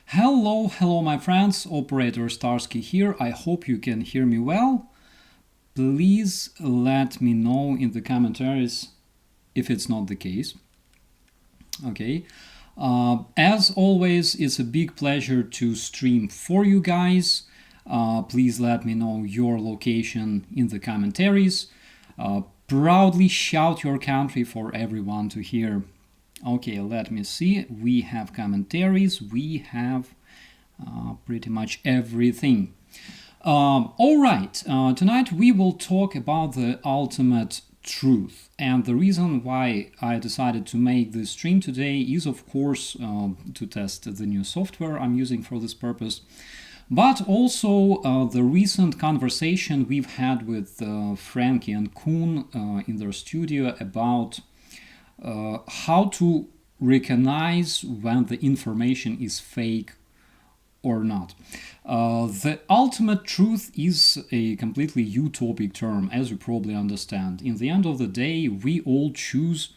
Hello, my friends. Operator Starsky here. I hope you can hear me well. Please let me know in the commentaries if it's not the case. Okay. As always, it's a big pleasure to stream for you guys. Please let me know your location in the commentaries. Proudly shout your country for everyone to hear. Okay, let me see. We have commentaries. We have pretty much everything. All right, tonight we will talk about the ultimate truth. And the reason why I decided to make this stream today is, of course, to test the new software I'm using for this purpose. But also the recent conversation we've had with Frankie and Kuhn in their studio about how to recognize when the information is fake or not. The ultimate truth is a completely utopic term, as you probably understand. In the end of the day, we all choose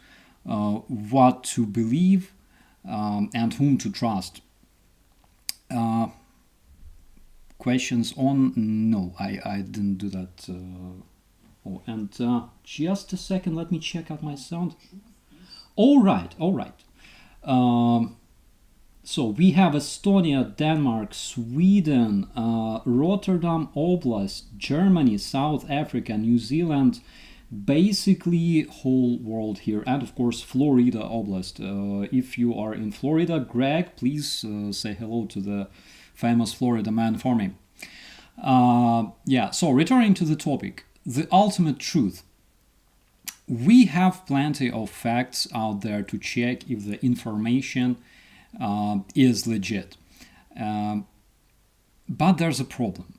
what to believe and whom to trust. Questions on? No, I didn't do that. Just a second, let me check out my sound. All right. So we have Estonia, Denmark, Sweden, Rotterdam Oblast, Germany, South Africa, New Zealand, basically whole world here, and of course Florida Oblast. If you are in Florida, Greg, please say hello to the famous Florida man for me. So returning to the topic, the ultimate truth. We have plenty of facts out there to check if the information is legit. But there's a problem.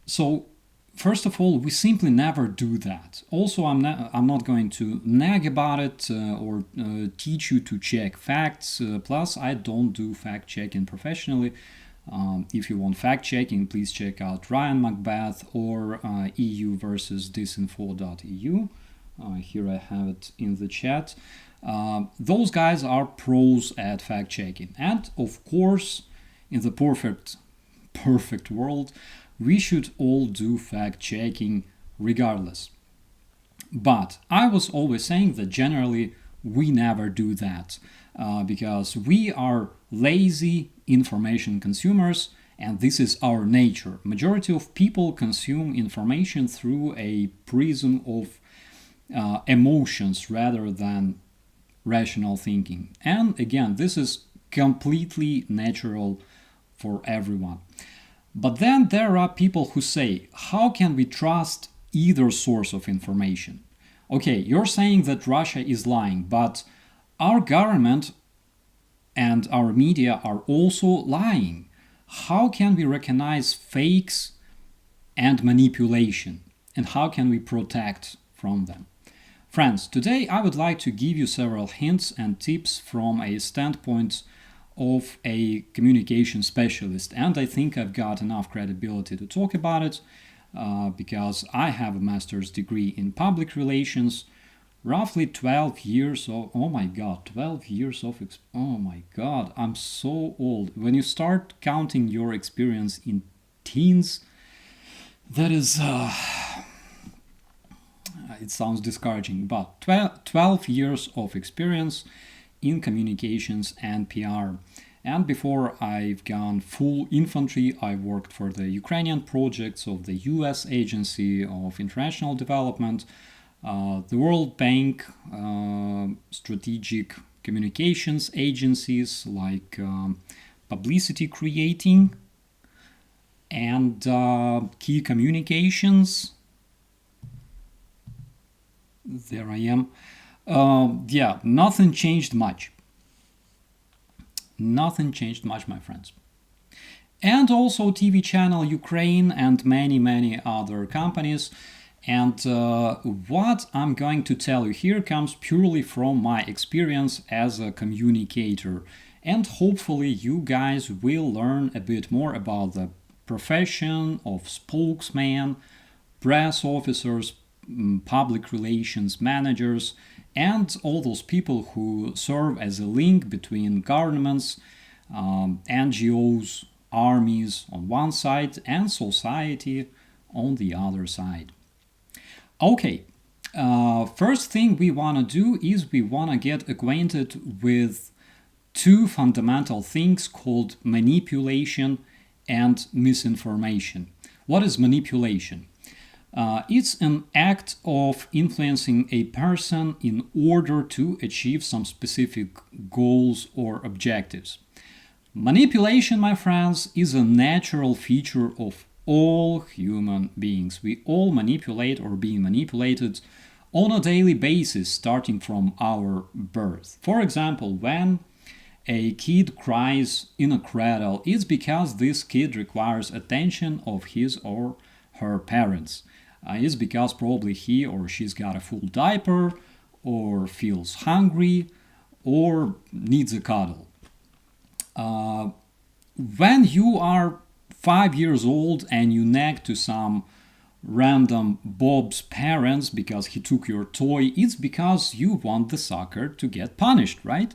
So, first of all, we simply never do that. Also, I'm not going to nag about it or teach you to check facts. Plus, I don't do fact checking professionally. If you want fact checking, please check out Ryan Macbeth or EU versus disinfo.eu. Here I have it in the chat. Those guys are pros at fact checking, and of course, in the perfect world, we should all do fact checking regardless. But I was always saying that generally we never do that because we are lazy information consumers, and this is our nature. Majority of people consume information through a prism of emotions rather than rational thinking. And again, this is completely natural for everyone. But then there are people who say, how can we trust either source of information? Okay, you're saying that Russia is lying, but our government and our media are also lying. How can we recognize fakes and manipulation? And how can we protect from them? Friends, today I would like to give you several hints and tips from a standpoint of a communication specialist, and I think I've got enough credibility to talk about it because I have a master's degree in public relations, roughly 12 years of, 12 years of, oh my god, I'm so old. When you start counting your experience in teens, that is... it sounds discouraging, but 12 years of experience in communications and PR. And before I've gone full infantry, I worked for the Ukrainian projects of the US Agency of International Development, the World Bank, strategic communications agencies like Publicity Creating and Key Communications. There I am. Nothing changed much. Nothing changed much, my friends. And also TV channel Ukraine and many other companies. And what I'm going to tell you here comes purely from my experience as a communicator. And hopefully you guys will learn a bit more about the profession of spokesman, press officers, public relations managers, and all those people who serve as a link between governments, NGOs, armies on one side, and society on the other side. Okay, first thing we want to do is we want to get acquainted with two fundamental things called manipulation and misinformation. What is manipulation? It's an act of influencing a person in order to achieve some specific goals or objectives. Manipulation, my friends, is a natural feature of all human beings. We all manipulate or being manipulated on a daily basis starting from our birth. For example, when a kid cries in a cradle, it's because this kid requires attention of his or her parents. It's because probably he or she's got a full diaper, or feels hungry, or needs a cuddle. When you are 5 years old and you nag to some random Bob's parents because he took your toy, it's because you want the sucker to get punished, right?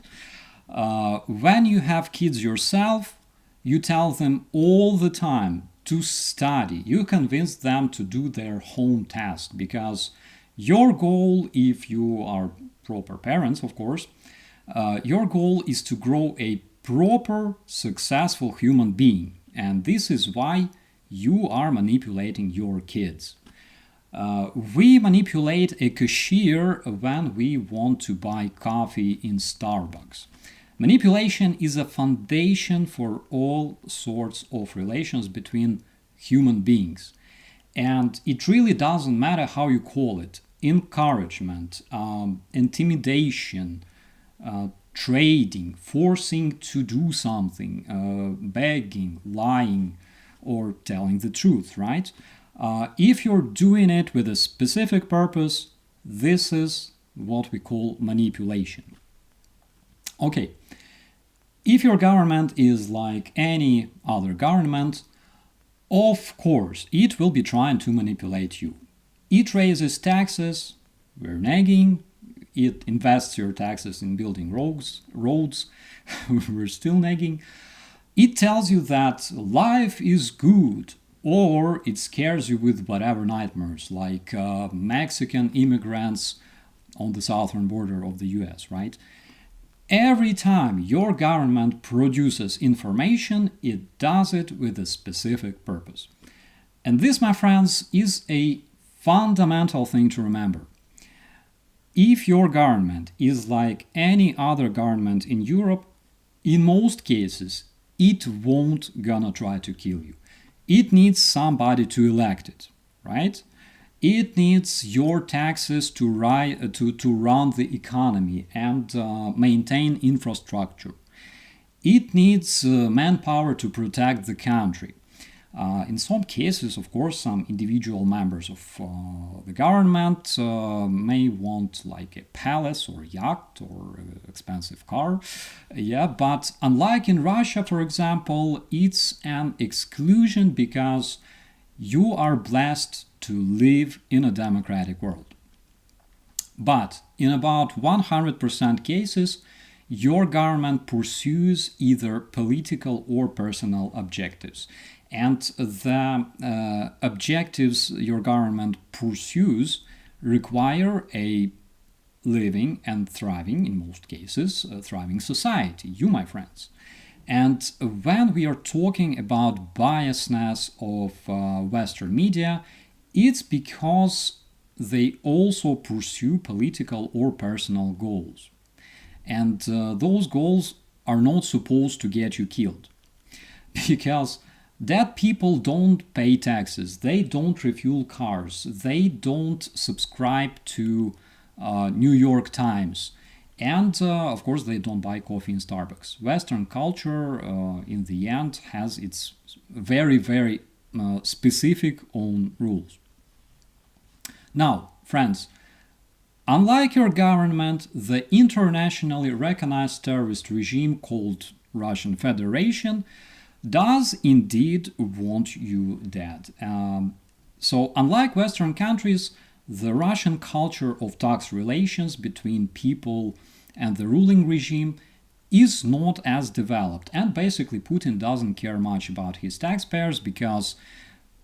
When you have kids yourself, you tell them all the time to study. You convince them to do their home task because your goal, if you are proper parents, of course, your goal is to grow a proper, successful human being. And this is why you are manipulating your kids. We manipulate a cashier when we want to buy coffee in Starbucks. Manipulation is a foundation for all sorts of relations between human beings. And it really doesn't matter how you call it: encouragement, intimidation, trading, forcing to do something, begging, lying, or telling the truth, right? If you're doing it with a specific purpose, this is what we call manipulation. Okay, if your government is like any other government, of course, it will be trying to manipulate you. It raises taxes, we're nagging. It invests your taxes in building roads, we're still nagging. It tells you that life is good, or it scares you with whatever nightmares, like Mexican immigrants on the southern border of the US, right? Every time your government produces information, it does it with a specific purpose. And this, my friends, is a fundamental thing to remember. If your government is like any other government in Europe, in most cases, it won't gonna try to kill you. It needs somebody to elect it, right? It needs your taxes to run the economy and maintain infrastructure. It needs manpower to protect the country. In some cases, of course, some individual members of the government may want like a palace or yacht or an expensive car. Yeah, but unlike in Russia, for example, it's an exclusion because you are blessed to live in a democratic world. But in about 100% cases, your government pursues either political or personal objectives. And the objectives your government pursues require a living and thriving, in most cases, a thriving society, you, my friends. And when we are talking about biasness of Western media, it's because they also pursue political or personal goals. And those goals are not supposed to get you killed. Because dead people don't pay taxes, they don't refuel cars, they don't subscribe to New York Times, and of course they don't buy coffee in Starbucks. Western culture, in the end, has its very, very specific own rules. Now, friends, unlike your government, the internationally recognized terrorist regime called Russian Federation does indeed want you dead. So, unlike Western countries, the Russian culture of tax relations between people and the ruling regime is not as developed. And basically, Putin doesn't care much about his taxpayers because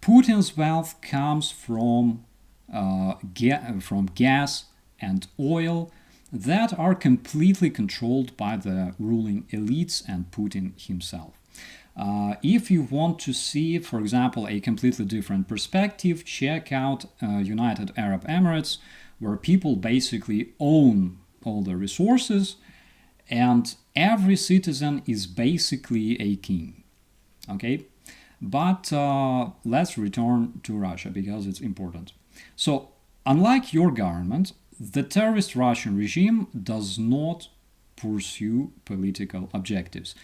Putin's wealth comes from gas and oil that are completely controlled by the ruling elites and Putin himself. If you want to see, for example, a completely different perspective, check out United Arab Emirates, where people basically own all the resources and every citizen is basically a king. Okay? But let's return to Russia because it's important. So, unlike your government, the terrorist Russian regime does not pursue political objectives.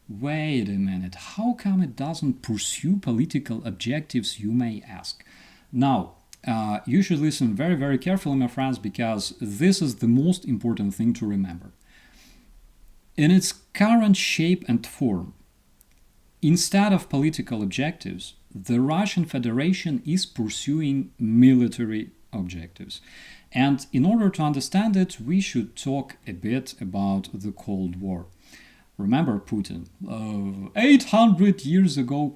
Wait a minute, how come it doesn't pursue political objectives, you may ask? Now, you should listen very, very carefully, my friends, because this is the most important thing to remember. In its current shape and form, instead of political objectives, the Russian Federation is pursuing military objectives. And in order to understand it, we should talk a bit about the Cold War. Remember Putin, 800 years ago.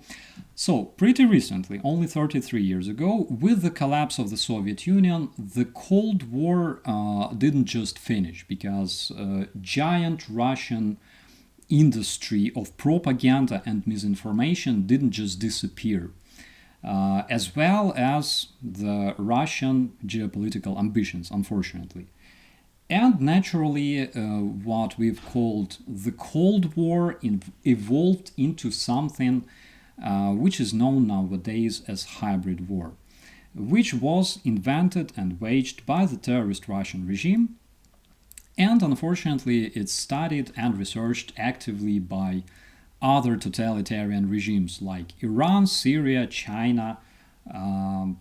So, pretty recently, only 33 years ago, with the collapse of the Soviet Union, the Cold War didn't just finish because giant Russian industry of propaganda and misinformation didn't just disappear, as well as the Russian geopolitical ambitions, unfortunately. And naturally, what we've called the Cold War evolved into something which is known nowadays as hybrid war, which was invented and waged by the terrorist Russian regime. And unfortunately, it's studied and researched actively by other totalitarian regimes like Iran, Syria, China,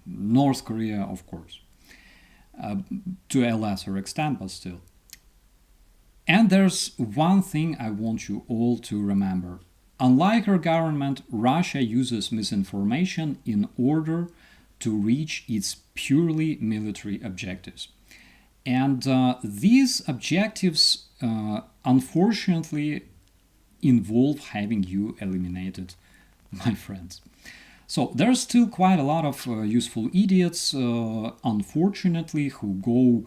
North Korea, of course. To a lesser extent, but still. And there's one thing I want you all to remember. Unlike our government, Russia uses misinformation in order to reach its purely military objectives. And these objectives, unfortunately, involve having you eliminated, my friends. So there's still quite a lot of useful idiots, unfortunately, who go,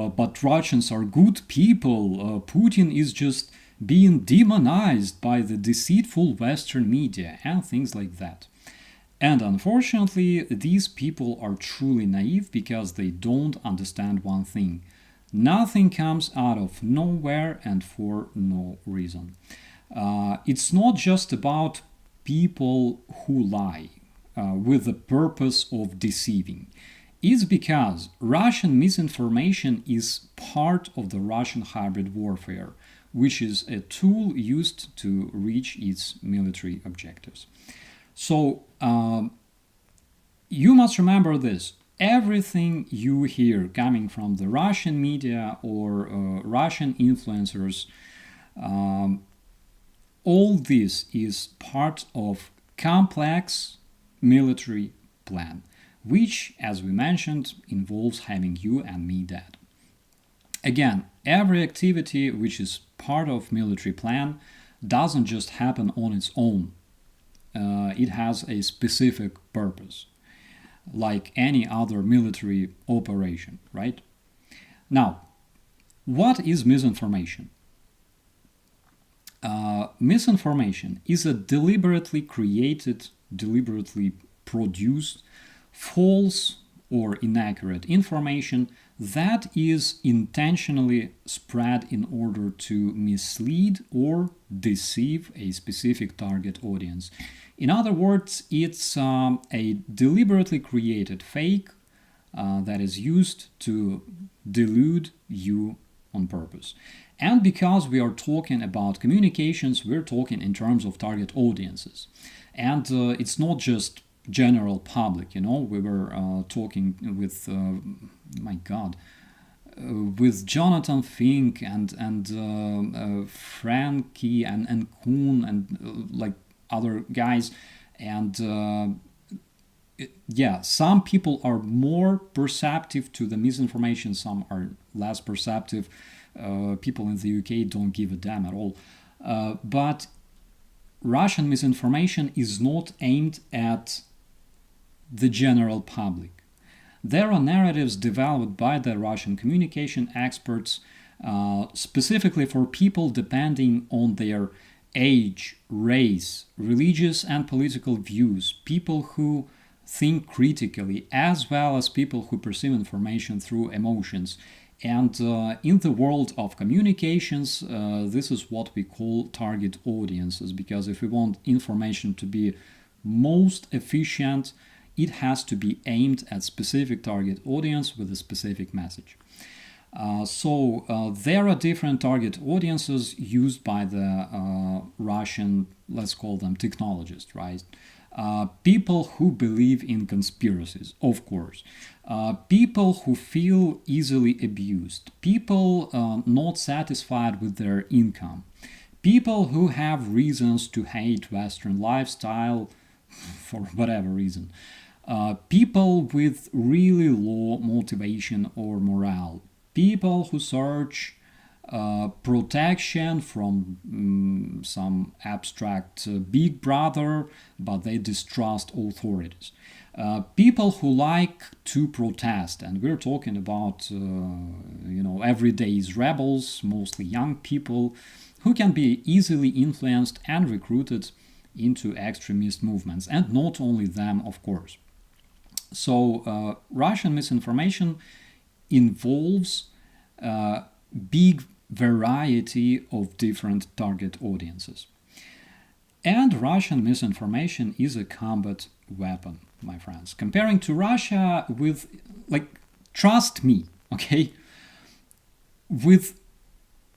but Russians are good people. Putin is just being demonized by the deceitful Western media and things like that. And unfortunately, these people are truly naive because they don't understand one thing. Nothing comes out of nowhere and for no reason. It's not just about people who lie with the purpose of deceiving. It's because Russian misinformation is part of the Russian hybrid warfare, which is a tool used to reach its military objectives. So you must remember this. Everything you hear coming from the Russian media or Russian influencers, all this is part of complex military plan, which, as we mentioned, involves having you and me dead. Again, every activity which is part of military plan doesn't just happen on its own. It has a specific purpose, like any other military operation, right? Now, what is misinformation? Misinformation is a deliberately created, deliberately produced, false or inaccurate information that is intentionally spread in order to mislead or deceive a specific target audience. In other words, it's a deliberately created fake that is used to delude you on purpose. And because we are talking about communications, we're talking in terms of target audiences. And it's not just general public, you know. We were talking with, with Jonathan Fink and Frankie and Kuhn and like other guys. And some people are more perceptive to the misinformation, some are less perceptive. People in the UK don't give a damn at all. But Russian misinformation is not aimed at the general public. There are narratives developed by the Russian communication experts specifically for people depending on their age, race, religious and political views, people who think critically, as well as people who perceive information through emotions. And in the world of communications, this is what we call target audiences, because if we want information to be most efficient, it has to be aimed at specific target audience with a specific message. So there are different target audiences used by the Russian, let's call them technologists, right? People who believe in conspiracies, of course. People who feel easily abused. People not satisfied with their income. People who have reasons to hate Western lifestyle for whatever reason. People with really low motivation or morale. People who search protection from some abstract big brother, but they distrust authorities. People who like to protest, and we're talking about everyday's rebels, mostly young people, who can be easily influenced and recruited into extremist movements, and not only them, of course. So Russian misinformation involves big variety of different target audiences. And Russian misinformation is a combat weapon, my friends. Comparing to Russia with, trust me, okay? With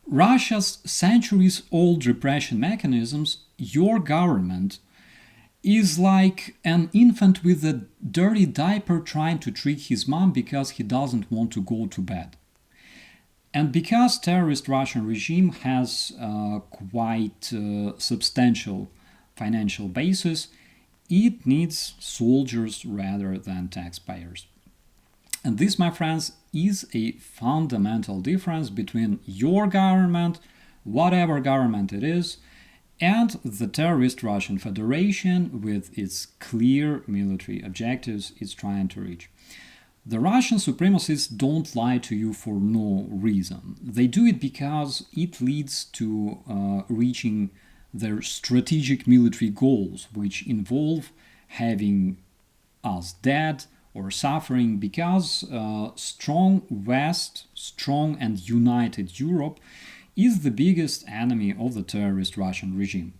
Russia's centuries-old repression mechanisms, your government is like an infant with a dirty diaper trying to trick his mom because he doesn't want to go to bed. And because terrorist Russian regime has quite substantial financial basis, it needs soldiers rather than taxpayers. And this, my friends, is a fundamental difference between your government, whatever government it is, and the terrorist Russian Federation with its clear military objectives it's trying to reach. The Russian supremacists don't lie to you for no reason. They do it because it leads to reaching their strategic military goals, which involve having us dead or suffering, because strong West, strong and united Europe is the biggest enemy of the terrorist Russian regime.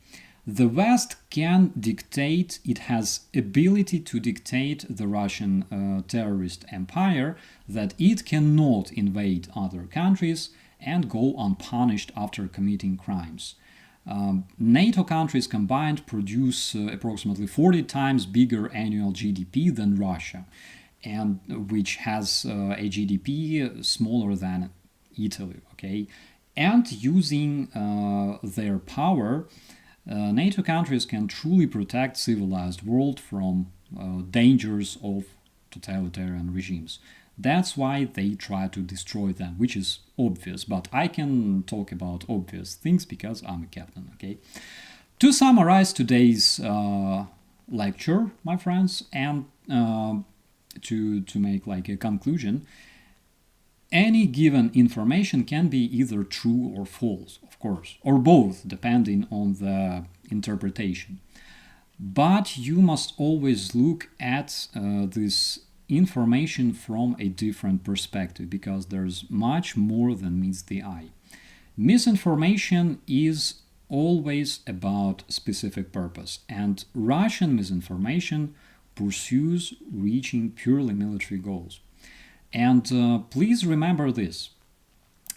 The West can dictate, it has ability to dictate the Russian terrorist empire that it cannot invade other countries and go unpunished after committing crimes. NATO countries combined produce approximately 40 times bigger annual GDP than Russia, and which has a GDP smaller than Italy, okay? And using their power, NATO countries can truly protect civilized world from dangers of totalitarian regimes. That's why they try to destroy them, which is obvious, but I can talk about obvious things because I'm a captain, okay? To summarize today's lecture, my friends, and to make like a conclusion, any given information can be either true or false, of course, or both, depending on the interpretation. But you must always look at this information from a different perspective, because there's much more than meets the eye. Misinformation is always about specific purpose, and Russian misinformation pursues reaching purely military goals. And please remember this.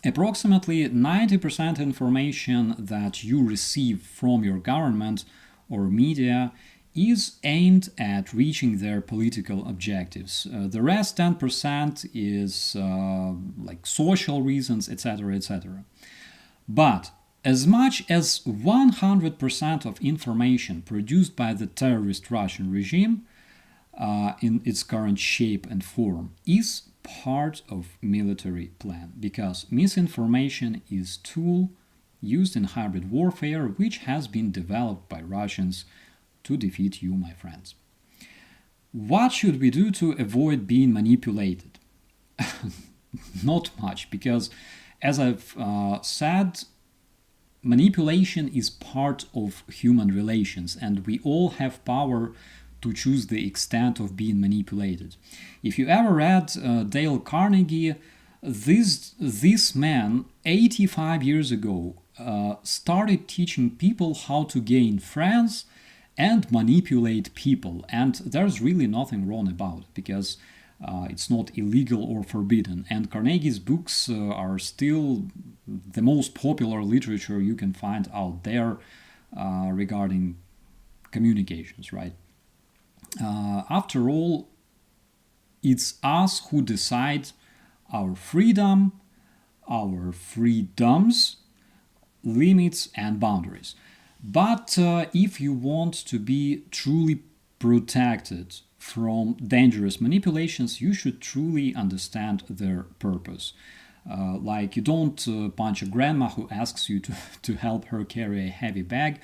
Approximately 90% information that you receive from your government or media is aimed at reaching their political objectives. The rest 10% is like social reasons, etc., etc. But as much as 100% of information produced by the terrorist Russian regime in its current shape and form is part of military plan, because misinformation is tool used in hybrid warfare, which has been developed by Russians to defeat you, my friends. What should we do to avoid being manipulated? Not much, because as I've said, manipulation is part of human relations, and we all have power to choose the extent of being manipulated. If you ever read Dale Carnegie, this man 85 years ago started teaching people how to gain friends and manipulate people, and there's really nothing wrong about it, because it's not illegal or forbidden, and Carnegie's books are still the most popular literature you can find out there regarding communications, right? After all, it's us who decide our freedom, our freedoms, limits, and boundaries. But if you want to be truly protected from dangerous manipulations, you should truly understand their purpose. Like, you don't punch a grandma who asks you to help her carry a heavy bag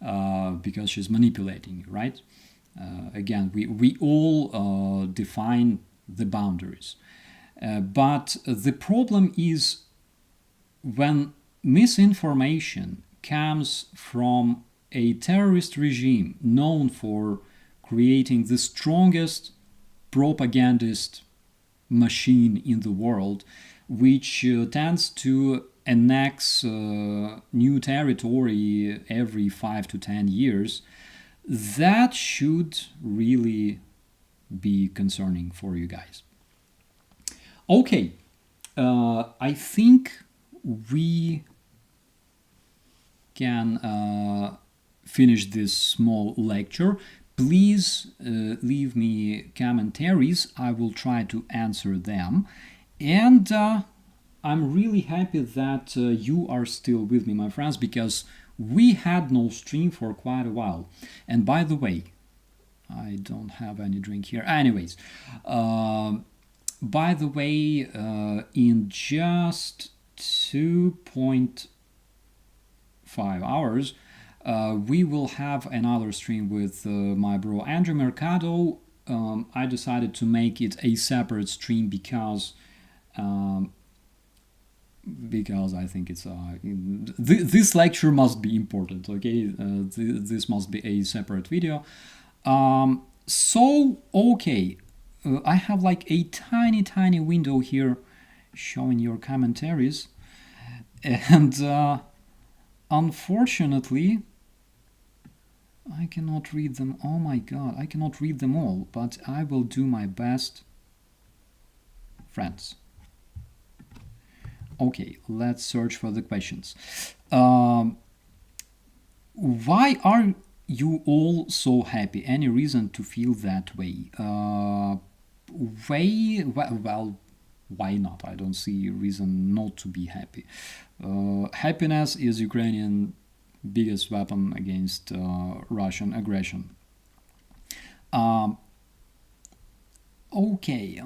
because she's manipulating you, right? Again, we all define the boundaries. But the problem is when misinformation comes from a terrorist regime known for creating the strongest propagandist machine in the world, which tends to annex new territory every 5 to 10 years, that should really be concerning for you guys. Okay, I think we can finish this small lecture. Please leave me commentaries. I will try to answer them. And I'm really happy that you are still with me, my friends, because we had no stream for quite a while. And by the way, I don't have any drink here. Anyways, by the way, in just 2.5 hours, we will have another stream with my bro Andrew Mercado. I decided to make it a separate stream because I think it's this lecture must be important. Okay, this must be a separate video. So okay, I have like a tiny window here showing your commentaries, and unfortunately I cannot read them. Oh my god, I cannot read them all, but I will do my best, friends. Okay, let's search for the questions. Why are you all so happy? Any reason to feel that way? Well, why not? I don't see reason not to be happy. Happiness is Ukrainian biggest weapon against Russian aggression. Okay.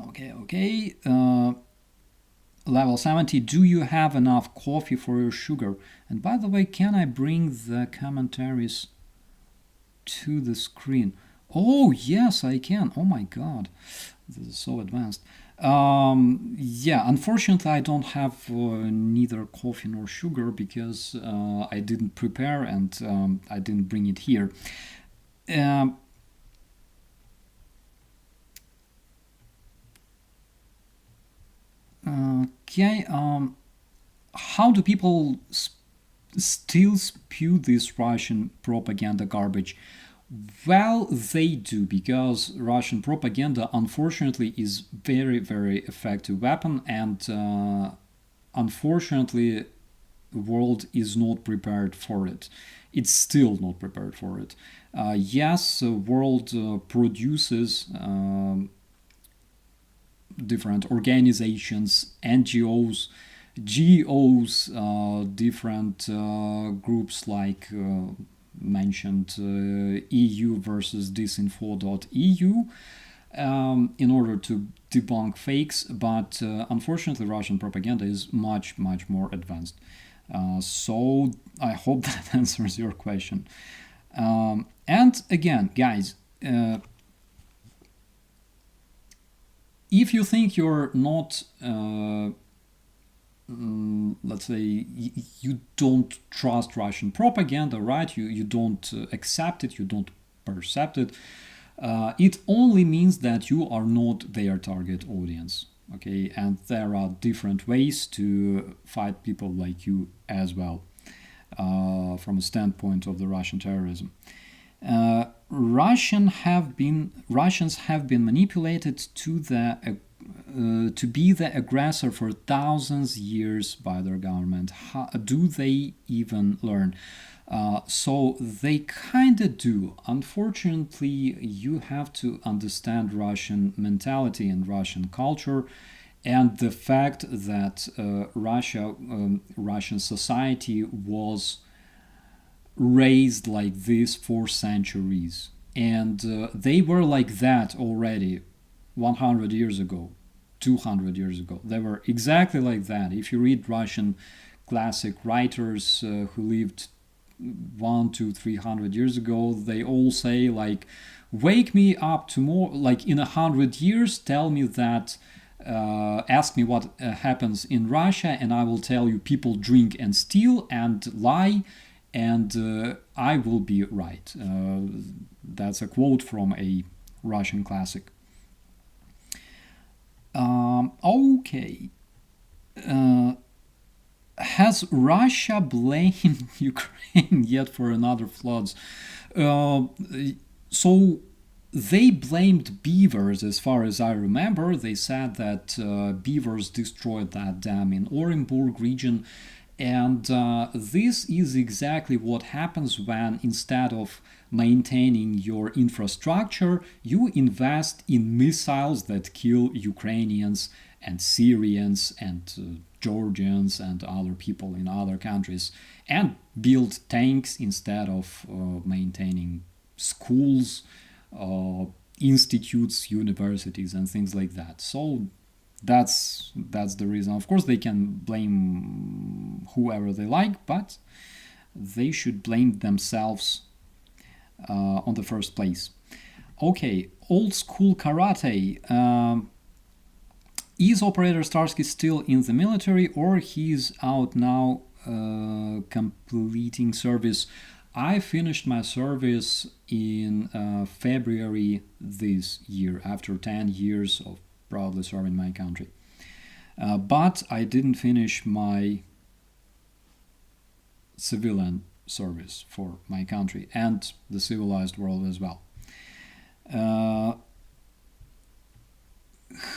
Level 70, do you have enough coffee for your sugar? And by the way, can I bring the commentaries to the screen? Oh, yes, I can. Oh my god, this is so advanced. Yeah, unfortunately, I don't have neither coffee nor sugar because I didn't prepare and I didn't bring it here. Okay, how do people still spew this Russian propaganda garbage? Well, they do, because Russian propaganda, unfortunately, is very effective weapon, and unfortunately, the world is not prepared for it. It's still not prepared for it. Yes, the world produces different organizations, NGOs, GOs, different groups like mentioned EU versus disinfo.eu in order to debunk fakes, but unfortunately Russian propaganda is much more advanced. So I hope that answers your question. And again, guys, if you think you're not, let's say, you don't trust Russian propaganda, right? You don't accept it, you don't percept it. It only means that you are not their target audience. Okay, and there are different ways to fight people like you as well, from a standpoint of the Russian terrorism. Russians have been manipulated to be the aggressor for thousands of years by their government. How do they even learn? So they kind of do. Unfortunately, you have to understand Russian mentality and Russian culture, and the fact that Russian society was raised like this for centuries, and they were like that already 100 years ago, 200 years ago. They were exactly like that. If you read Russian classic writers who lived 1 to 300 years ago, they all say like, wake me up tomorrow, like in 100 years, tell me that, ask me what happens in Russia, and I will tell you people drink and steal and lie, and I will be right. That's a quote from a Russian classic. Okay. Has Russia blamed Ukraine yet for another floods? So they blamed beavers, as far as I remember. They said that beavers destroyed that dam in Orenburg region. And this is exactly what happens when, instead of maintaining your infrastructure, you invest in missiles that kill Ukrainians and Syrians and Georgians and other people in other countries, and build tanks instead of maintaining schools, institutes, universities, and things like that. So that's the reason. Of course, they can blame whoever they like, but they should blame themselves on the first place. Okay, old school karate. Is Operator Starsky still in the military, or he's out now completing service? I finished my service in February this year, after 10 years of proudly serving my country. But I didn't finish my civilian service for my country and the civilized world as well.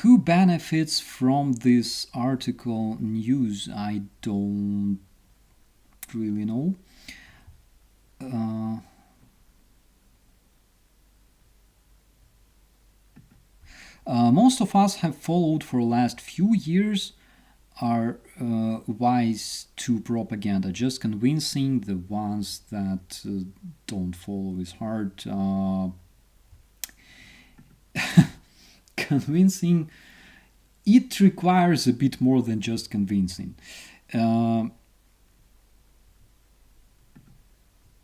Who benefits from this article news? I don't really know. Most of us have followed for the last few years are wise to propaganda. Just convincing the ones that don't follow is hard. Convincing, it requires a bit more than just convincing.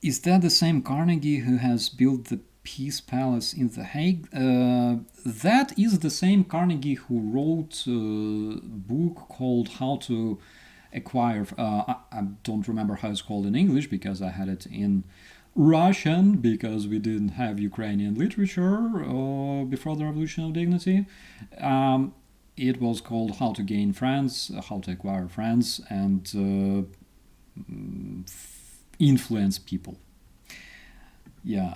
Is that the same Carnegie who has built the Peace Palace in The Hague? That is the same Carnegie who wrote a book called How to Acquire. I don't remember how it's called in English because I had it in Russian because we didn't have Ukrainian literature before the Revolution of Dignity. It was called How to Gain Friends, How to Acquire Friends, and influence people. Yeah,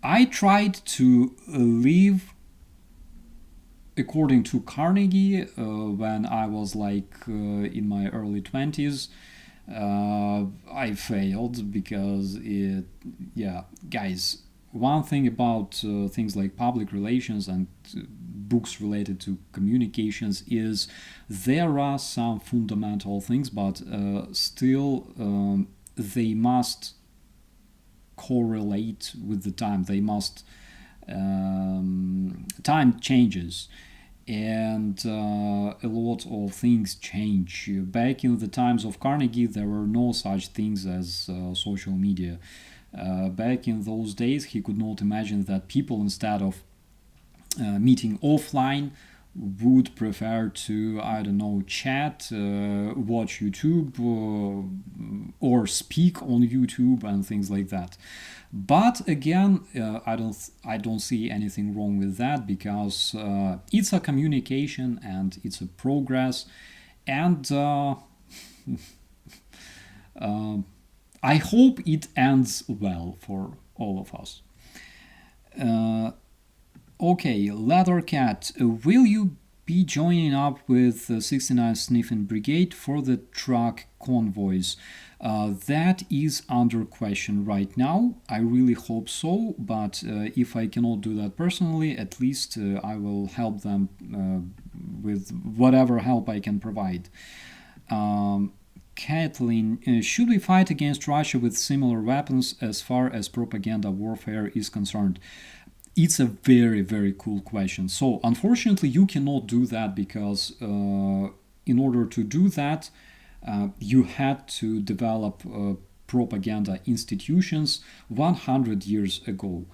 I tried to live according to Carnegie when I was like in my early 20s. I failed because guys, one thing about things like public relations and books related to communications is there are some fundamental things, but still they must correlate with the time. They must time changes, and a lot of things change. Back in the times of Carnegie, there were no such things as social media. Back in those days, he could not imagine that people, instead of meeting offline, would prefer to, I don't know, chat, watch YouTube, or speak on YouTube and things like that. But again, I don't see anything wrong with that, because it's a communication and it's a progress, and I hope it ends well for all of us. Okay, Leathercat, will you be joining up with the 69 Sniffing Brigade for the truck convoys? That is under question right now. I really hope so, but if I cannot do that personally, at least I will help them with whatever help I can provide. Kathleen, should we fight against Russia with similar weapons as far as propaganda warfare is concerned? It's a very, very cool question. So, unfortunately, you cannot do that, because in order to do that, you had to develop propaganda institutions 100 years ago.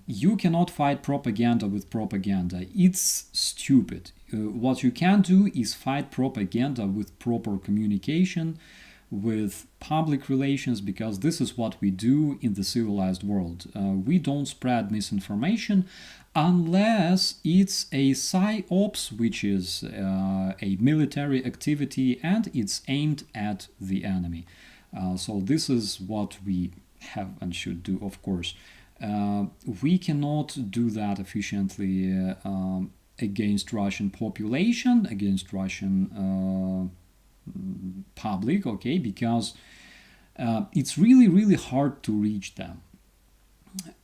You cannot fight propaganda with propaganda. It's stupid. What you can do is fight propaganda with proper communication, with public relations, because this is what we do in the civilized world. We don't spread misinformation unless it's a psyops, which is a military activity, and it's aimed at the enemy. So this is what we have and should do, of course. We cannot do that efficiently against Russian population, against Russian public, okay, because it's really, really hard to reach them.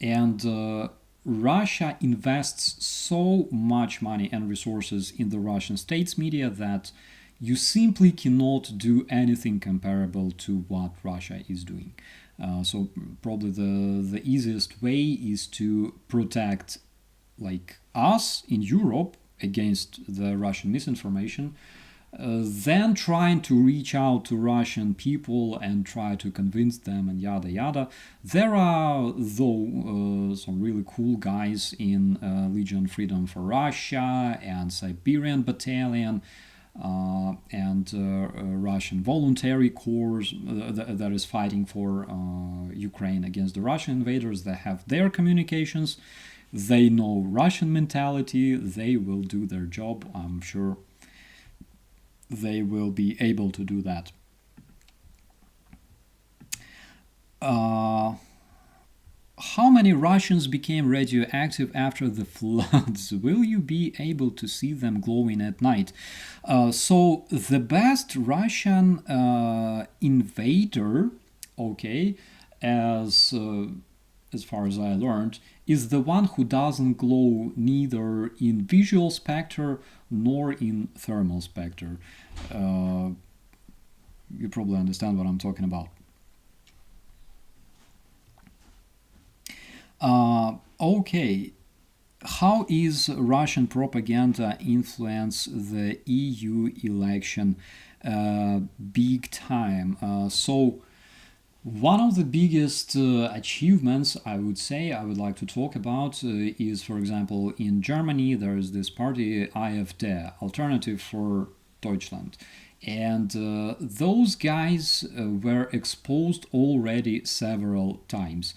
And Russia invests so much money and resources in the Russian state's media that you simply cannot do anything comparable to what Russia is doing. So probably the easiest way is to protect, like, us in Europe against the Russian misinformation, then trying to reach out to Russian people and try to convince them and yada yada. There are, though, some really cool guys in Legion Freedom for Russia and Siberian Battalion and Russian Voluntary Corps that is fighting for Ukraine against the Russian invaders. That have their communications. They know Russian mentality. They will do their job, I'm sure. They will be able to do that. How many Russians became radioactive after the floods? Will you be able to see them glowing at night? So the best Russian invader, okay, as far as I learned, is the one who doesn't glow neither in visual spectre nor in thermal spectre. You probably understand what I'm talking about. Okay, how is Russian propaganda influence the EU election? Big time. So one of the biggest achievements, I would say, I would like to talk about is, for example, in Germany, there is this party AfD, Alternative for Deutschland. And those guys were exposed already several times.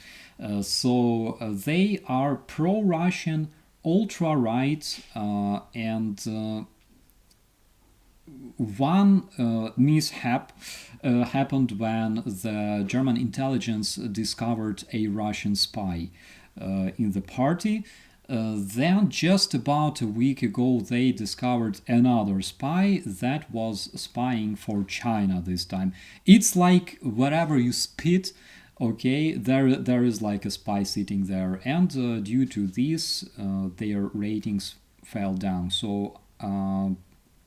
So they are pro-Russian, ultra-right, and one mishap happened when the German intelligence discovered a Russian spy in the party. Then, just about a week ago, they discovered another spy that was spying for China this time. It's like wherever you spit, okay, there is like a spy sitting there, and due to this, their ratings fell down. So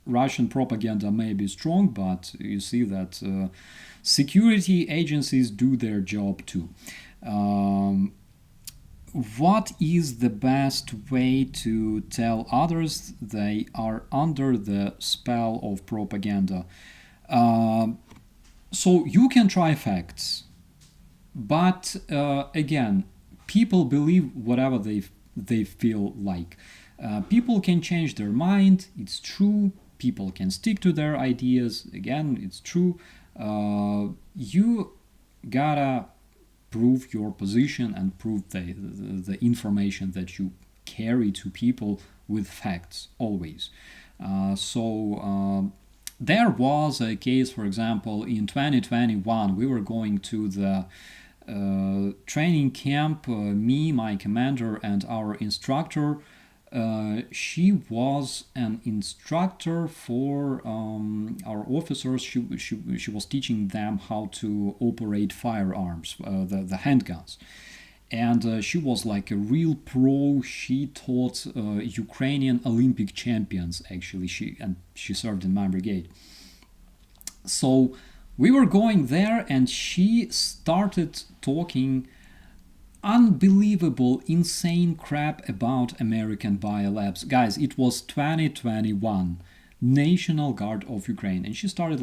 Russian propaganda may be strong, but you see that security agencies do their job too. what is the best way to tell others they are under the spell of propaganda? Uh, so you can try facts, but again, people believe whatever they feel like. People can change their mind. It's true. People can stick to their ideas. Again, it's true. You gotta prove your position and prove the information that you carry to people with facts always. There was a case, for example, in 2021, we were going to the training camp, me, my commander, and our instructor. She was an instructor for our officers. She was teaching them how to operate firearms, the handguns. And she was like a real pro. She taught Ukrainian Olympic champions, actually. She served in my brigade. So we were going there, and she started talking unbelievable, insane crap about American biolabs. Guys, it was 2021, National Guard of Ukraine, and she started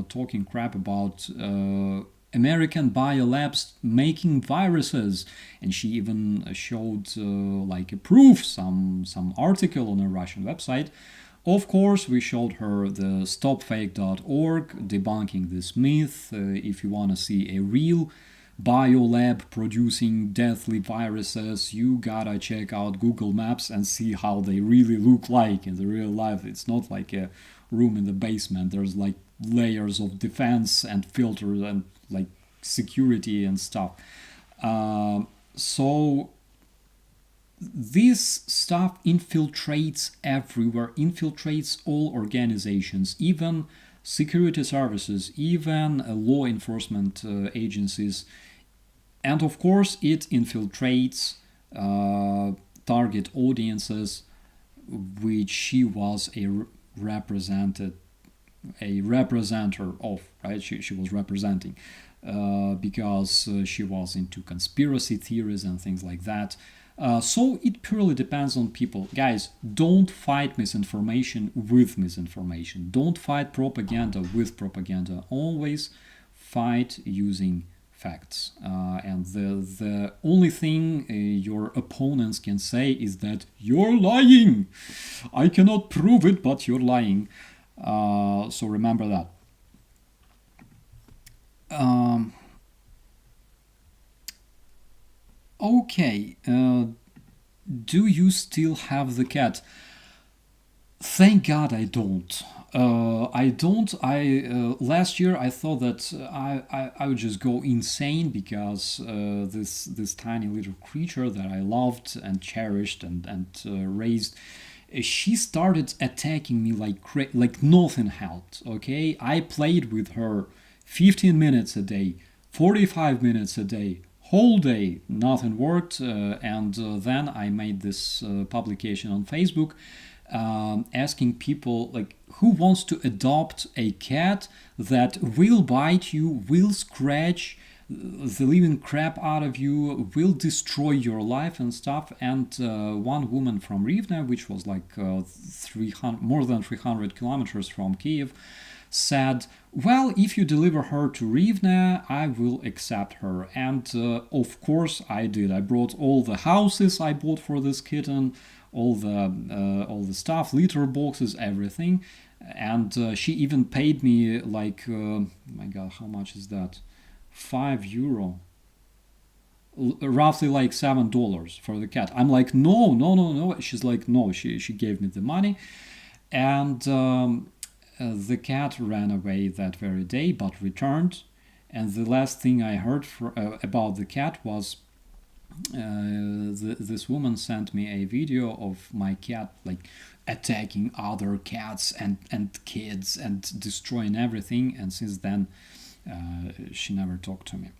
talking crap about American biolabs making viruses, and she even showed a proof, some article on a Russian website. Of course, we showed her the stopfake.org, debunking this myth. If you want to see a real biolab producing deathly viruses, you gotta check out Google Maps and see how they really look like in the real life. It's not like a room in the basement. There's like layers of defense and filters and like security and stuff. So this stuff infiltrates everywhere, infiltrates all organizations, even security services, even law enforcement agencies. And of course, it infiltrates target audiences, which she was a representer of, right? She was representing because she was into conspiracy theories and things like that. So it purely depends on people. Guys, don't fight misinformation with misinformation. Don't fight propaganda with propaganda. Always fight using facts. And the only thing your opponents can say is that you're lying. I cannot prove it, but you're lying. So remember that. Okay, do you still have the cat? Thank God I don't. I don't. Last year I thought that I would just go insane because this tiny little creature that I loved and cherished and raised, she started attacking me like nothing helped. Okay, I played with her 15 minutes a day, 45 minutes a day, whole day, nothing worked, and then I made this publication on Facebook asking people like who wants to adopt a cat that will bite you, will scratch the living crap out of you, will destroy your life and stuff. And one woman from Rivne, which was like 300, more than 300 kilometers from Kiev, said, well, if you deliver her to Rivne, I will accept her. And of course I did. I brought all the houses I bought for this kitten, all the stuff, litter boxes, everything. And she even paid me like, my God, how much is that? €5. Roughly like $7 for the cat. I'm like, no. She's like, no, she gave me the money. And the cat ran away that very day, but returned. And the last thing I heard about the cat was this woman sent me a video of my cat like attacking other cats and kids and destroying everything. And since then, she never talked to me.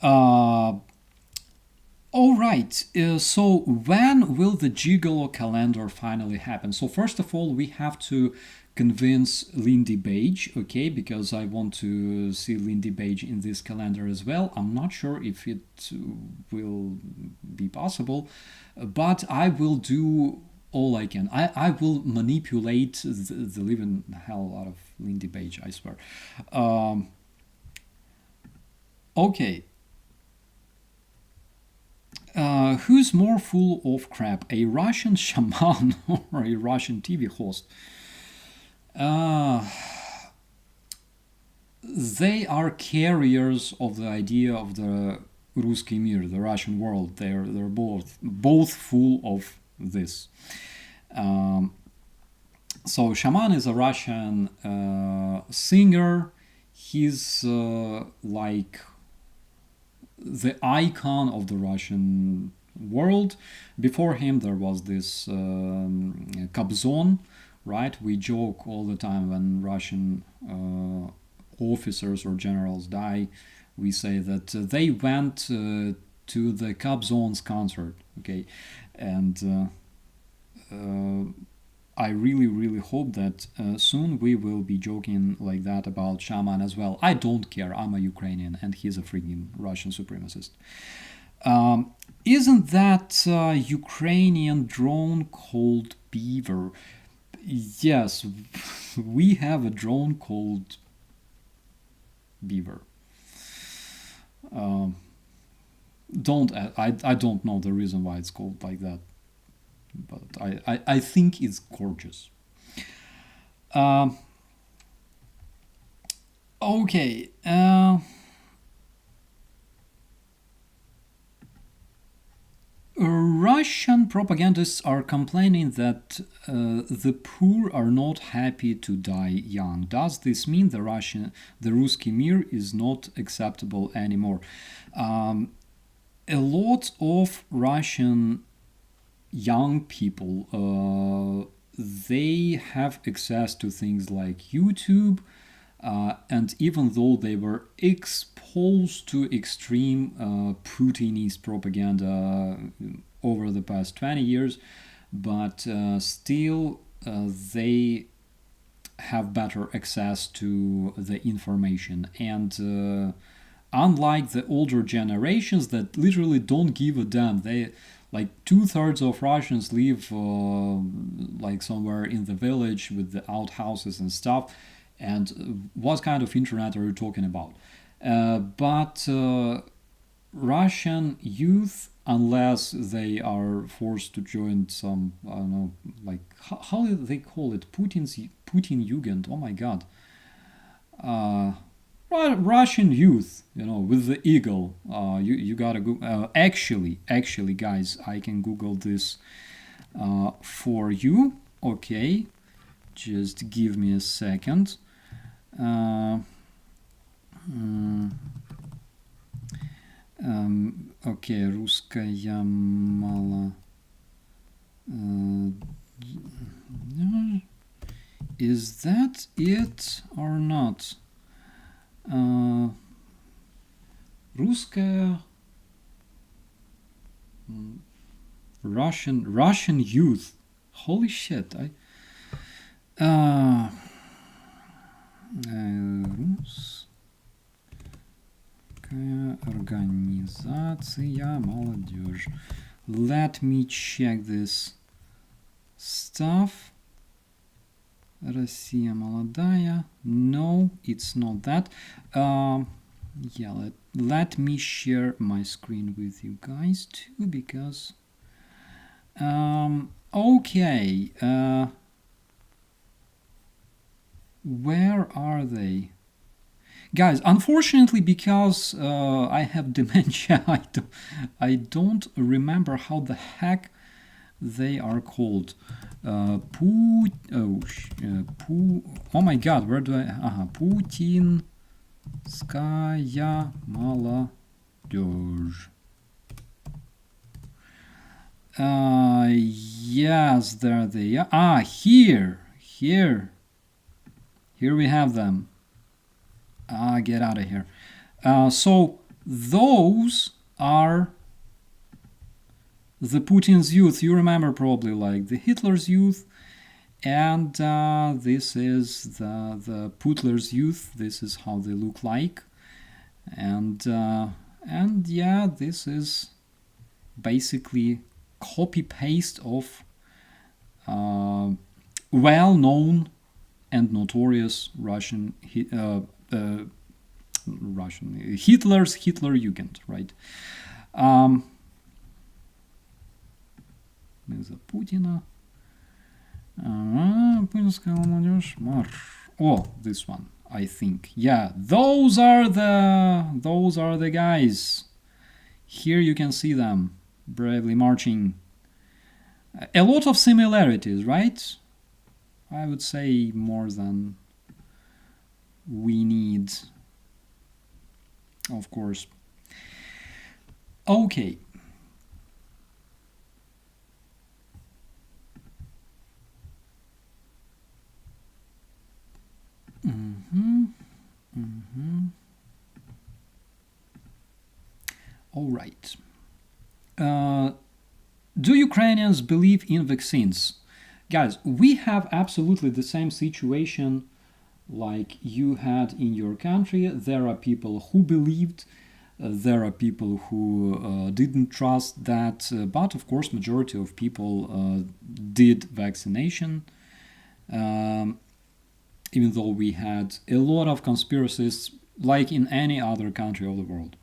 All right, so when will the Gigolo calendar finally happen? So first of all, we have to convince Lindy Page, okay, because I want to see Lindy Page in this calendar as well. I'm not sure if it will be possible, but I will do all I can. I will manipulate the living hell out of Lindy Page, I swear. Okay. Who's more full of crap, a Russian shaman or a Russian TV host? They are carriers of the idea of the Ruski Mir, the Russian world. They're both full of this. So shaman is a Russian singer. He's like the icon of the Russian world. Before him, there was this Kobzon, right? We joke all the time when Russian officers or generals die. We say that they went to the Kobzon's concert, okay? And I really, really hope that soon we will be joking like that about shaman as well. I don't care. I'm a Ukrainian and he's a freaking Russian supremacist. Isn't that Ukrainian drone called Beaver? Yes, we have a drone called Beaver. I don't know the reason why it's called like that, but I think it's gorgeous. Okay. Russian propagandists are complaining that the poor are not happy to die young. Does this mean the Ruski Mir is not acceptable anymore? A lot of Russian young people, they have access to things like YouTube, and even though they were exposed to extreme Putinist propaganda over the past 20 years, but still they have better access to the information. And unlike the older generations that literally don't give a damn, they like 2/3 of Russians live like somewhere in the village with the outhouses and stuff. And what kind of internet are you talking about? But Russian youth, unless they are forced to join some, I don't know, like, how do they call it? Putin Jugend. Oh my god. Russian youth, with the eagle. You gotta go. Actually, guys, I can Google this for you. Okay, just give me a second. Okay, русская мало. Is that it or not? Русская Russian youth. Holy shit! Русская организация молодежи. Let me check this stuff. Россия молодая. No, it's not that. Yeah, let me share my screen with you guys too, because okay, where are they? Guys, unfortunately, because I have dementia, I don't remember how the heck they are called. Oh my god, where do I... Putinskaya молодежь. Yes, there they are. Here we have them. Get out of here. So those are the Putin's youth. You remember probably like the Hitler's youth And this is the Putler's youth. This is how they look like. And yeah, this is basically copy-paste of well-known and notorious Russian Hitler's Hitlerjugend, right? За Путина. Путинская молодежь. Марш. Oh, this one, I think. Yeah, those are the guys. Here you can see them bravely marching. A lot of similarities, right? I would say more than we need, of course. Okay. All right. Do Ukrainians believe in vaccines? Guys, we have absolutely the same situation like you had in your country. There are people who believed, there are people who didn't trust that, but of course majority of people did vaccination, even though we had a lot of conspiracies like in any other country of the world.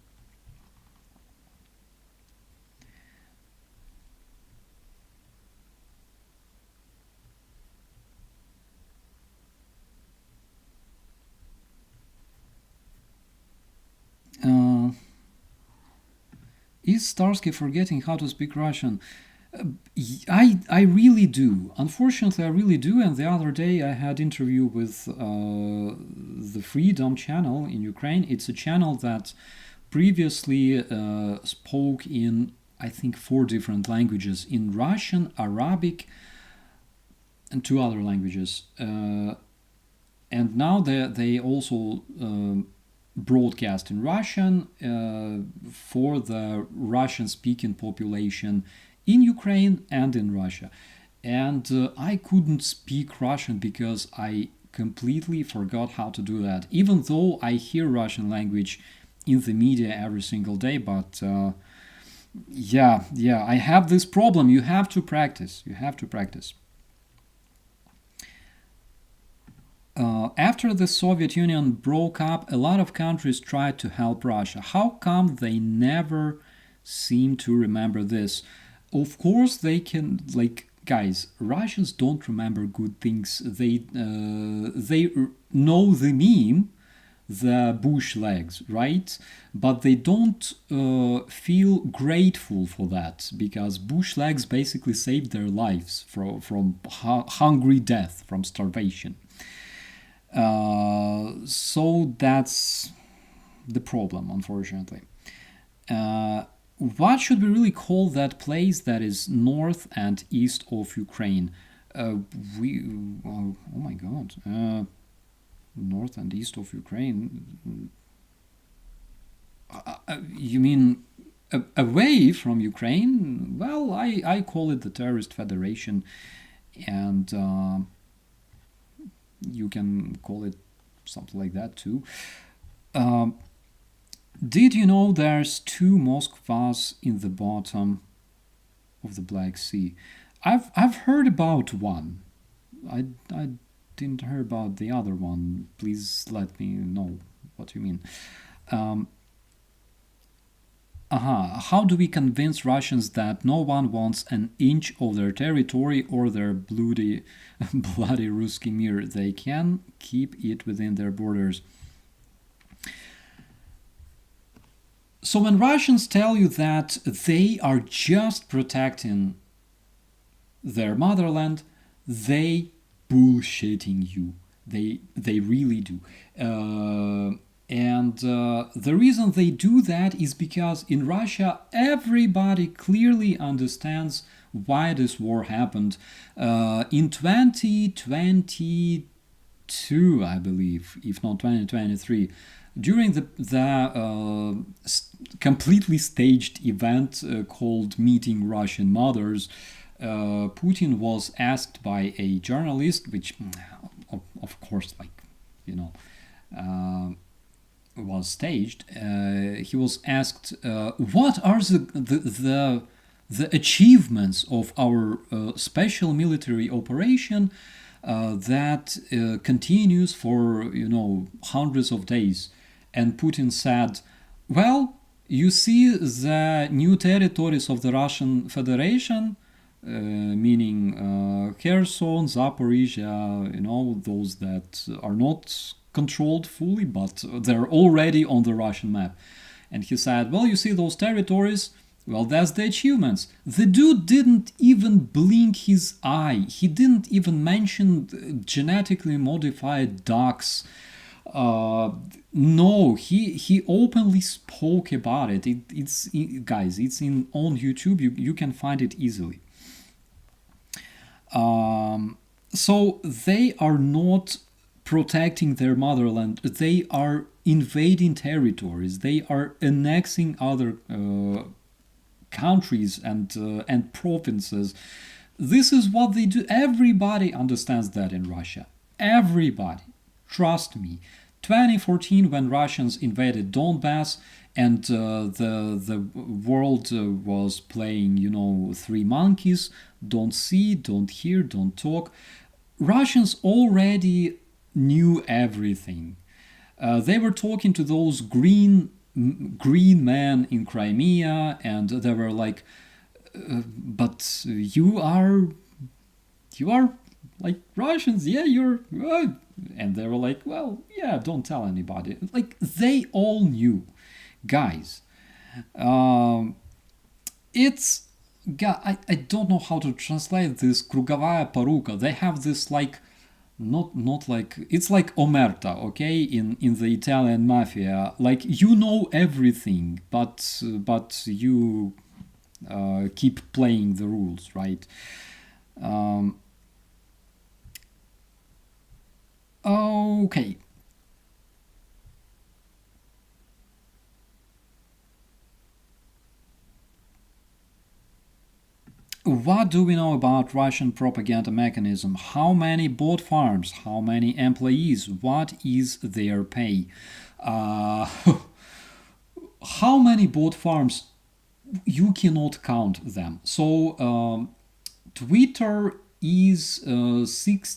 Is Starsky forgetting how to speak Russian? I really do. Unfortunately, I really do. And the other day I had interview with the Freedom channel in Ukraine. It's a channel that previously spoke in, I think, 4 different languages: in Russian, Arabic, and 2 other languages. And now they also broadcast in Russian for the Russian-speaking population in Ukraine and in Russia. And I couldn't speak Russian because I completely forgot how to do that, even though I hear Russian language in the media every single day. But yeah, I have this problem. You have to practice. After the Soviet Union broke up, a lot of countries tried to help Russia. How come they never seem to remember this? Of course they can, guys, Russians don't remember good things. They know the meme, the bush legs, right? But they don't feel grateful for that, because bush legs basically saved their lives from hungry death, from starvation. So that's the problem, unfortunately. What should we really call that place that is north and east of Ukraine? Oh my god. North and east of Ukraine? You mean away from Ukraine? Well, I call it the Terrorist Federation, and you can call it something like that too. Did you know there's 2 Moskvas in the bottom of the Black Sea? I've heard about one. I didn't hear about the other one. Please let me know what you mean. How do we convince Russians that no one wants an inch of their territory or their bloody Ruski Mir? They can keep it within their borders. So when Russians tell you that they are just protecting their motherland, they bullshitting you. They really do. And the reason they do that is because in Russia, everybody clearly understands why this war happened. In 2022, I believe, if not 2023, during the completely staged event called Meeting Russian Mothers, Putin was asked by a journalist, which, of course, like, you know, was staged. He was asked, "What are the achievements of our special military operation that continues for hundreds of days?" And Putin said, "Well, you see the new territories of the Russian Federation." Meaning Kherson, Zaporizhia, those that are not controlled fully, but they're already on the Russian map. And he said, "Well, you see those territories? Well, that's the achievements." The dude didn't even blink his eye. He didn't even mention genetically modified ducks. No, he openly spoke about it. Guys, it's on YouTube. You can find it easily. So they are not protecting their motherland. They are invading territories. They are annexing other countries and provinces. This is what they do. Everybody understands that in Russia. Everybody. Trust me. 2014, when Russians invaded Donbass, and the world was playing, three monkeys: don't see, don't hear, don't talk. Russians already knew everything. They were talking to those green men in Crimea, and they were like, "But you are like Russians, yeah, you're." And they were like, "Well, yeah, don't tell anybody." Like, they all knew. Guys, it's I don't know how to translate this krugovaya poruka. They have this, like, not like, it's like omerta, okay, in the Italian mafia. Like, you know everything, but you keep playing the rules, right? Okay. What do we know about Russian propaganda mechanism? How many bot farms? How many employees? What is their pay? How many bot farms? You cannot count them. So Twitter is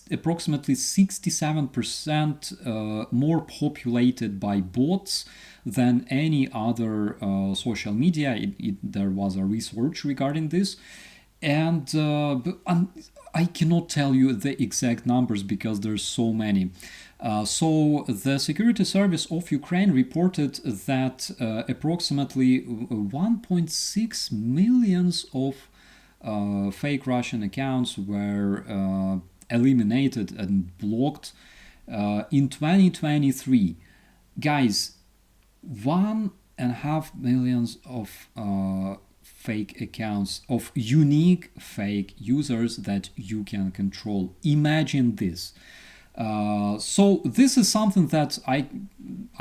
approximately 67% more populated by bots than any other social media. There was a research regarding this. And I cannot tell you the exact numbers because there's so many. So the Security Service of Ukraine reported that approximately 1.6 millions of fake Russian accounts were eliminated and blocked in 2023. Guys, 1.5 millions of fake accounts, of unique fake users that you can control. Imagine this. So this is something that I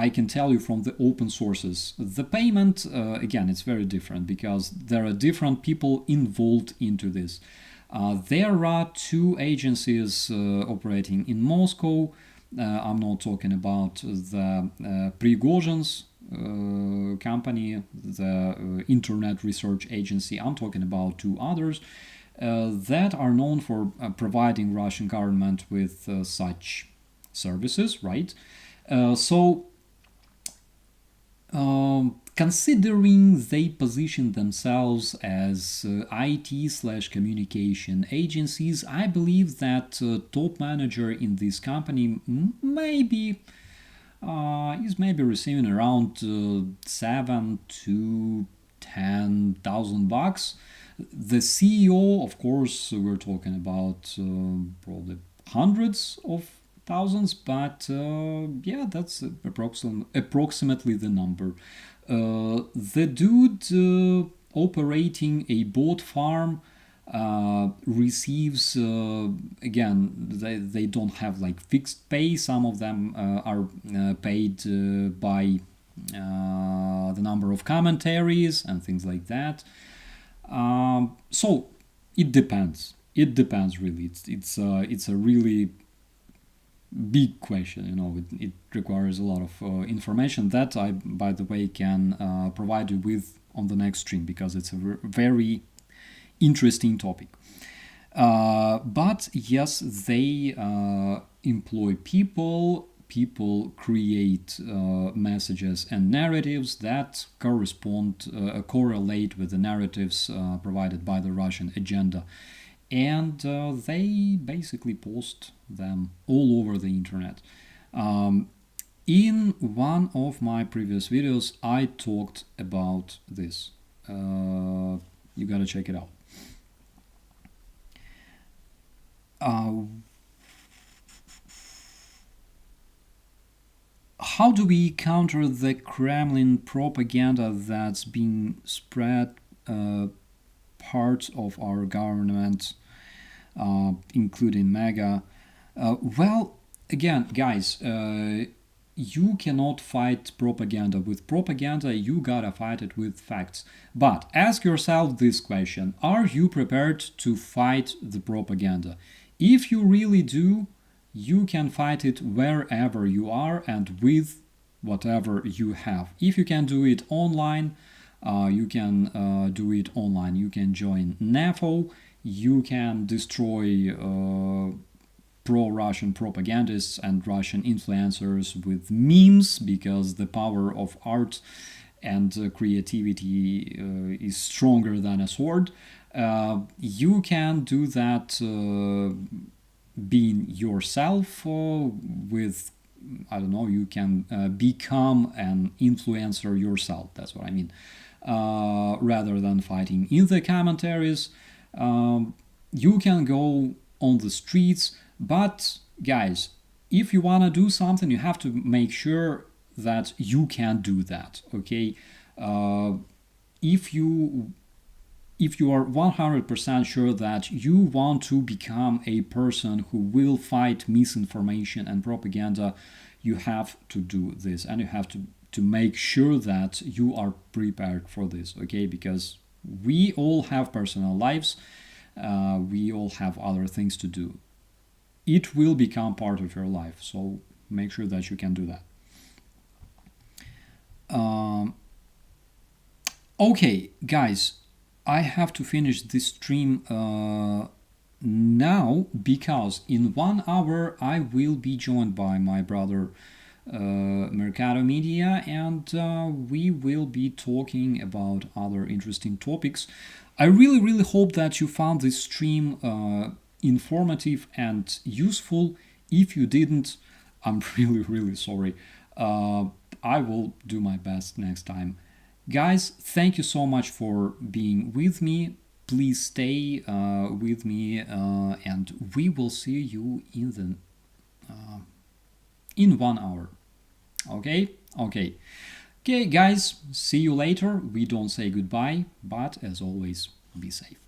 can tell you from the open sources. The payment, again, it's very different because there are different people involved into this. There are two agencies operating in Moscow. I'm not talking about the Prigozhin's company, the Internet Research Agency. I'm talking about two others that are known for providing Russian government with such services, right? So considering they position themselves as IT/communication agencies, I believe that top manager in this company is maybe receiving around $7,000 to $10,000. The CEO, of course, we're talking about probably hundreds of thousands, but yeah, that's approximately the number. The dude operating a bot farm receives, again, they don't have like fixed pay. Some of them are paid by the number of commentaries and things like that. So It depends. It depends really. It's a really big question. It requires a lot of information that I, by the way, can provide you with on the next stream because it's a very interesting topic. But yes, they employ people. People create messages and narratives that correlate with the narratives provided by the Russian agenda. And they basically post them all over the internet. In one of my previous videos, I talked about this. You gotta check it out. How do we counter the Kremlin propaganda that's being spread parts of our government, including MAGA? Well, again, guys, you cannot fight propaganda with propaganda, you gotta fight it with facts. But ask yourself this question: are you prepared to fight the propaganda? If you really do, you can fight it wherever you are and with whatever you have. If you can do it online, you can do it online. You can join NAFO, you can destroy pro-Russian propagandists and Russian influencers with memes, because the power of art and creativity is stronger than a sword. You can do that being yourself with, I don't know, you can become an influencer yourself. That's what I mean. Rather than fighting in the commentaries, you can go on the streets. But guys, if you want to do something, you have to make sure that you can do that. Okay, if you are 100% sure that you want to become a person who will fight misinformation and propaganda, you have to do this, and you have to make sure that you are prepared for this, okay? Because we all have personal lives, we all have other things to do. It will become part of your life, so make sure that you can do that. Okay, guys, I have to finish this stream now, because in 1 hour I will be joined by my brother Mercado Media, and we will be talking about other interesting topics. I really hope that you found this stream informative and useful. If you didn't, I'm really sorry. I will do my best next time. Guys, thank you so much for being with me. Please stay with me, and we will see you in 1 hour. Okay, guys, see you later. We don't say goodbye, but as always, be safe.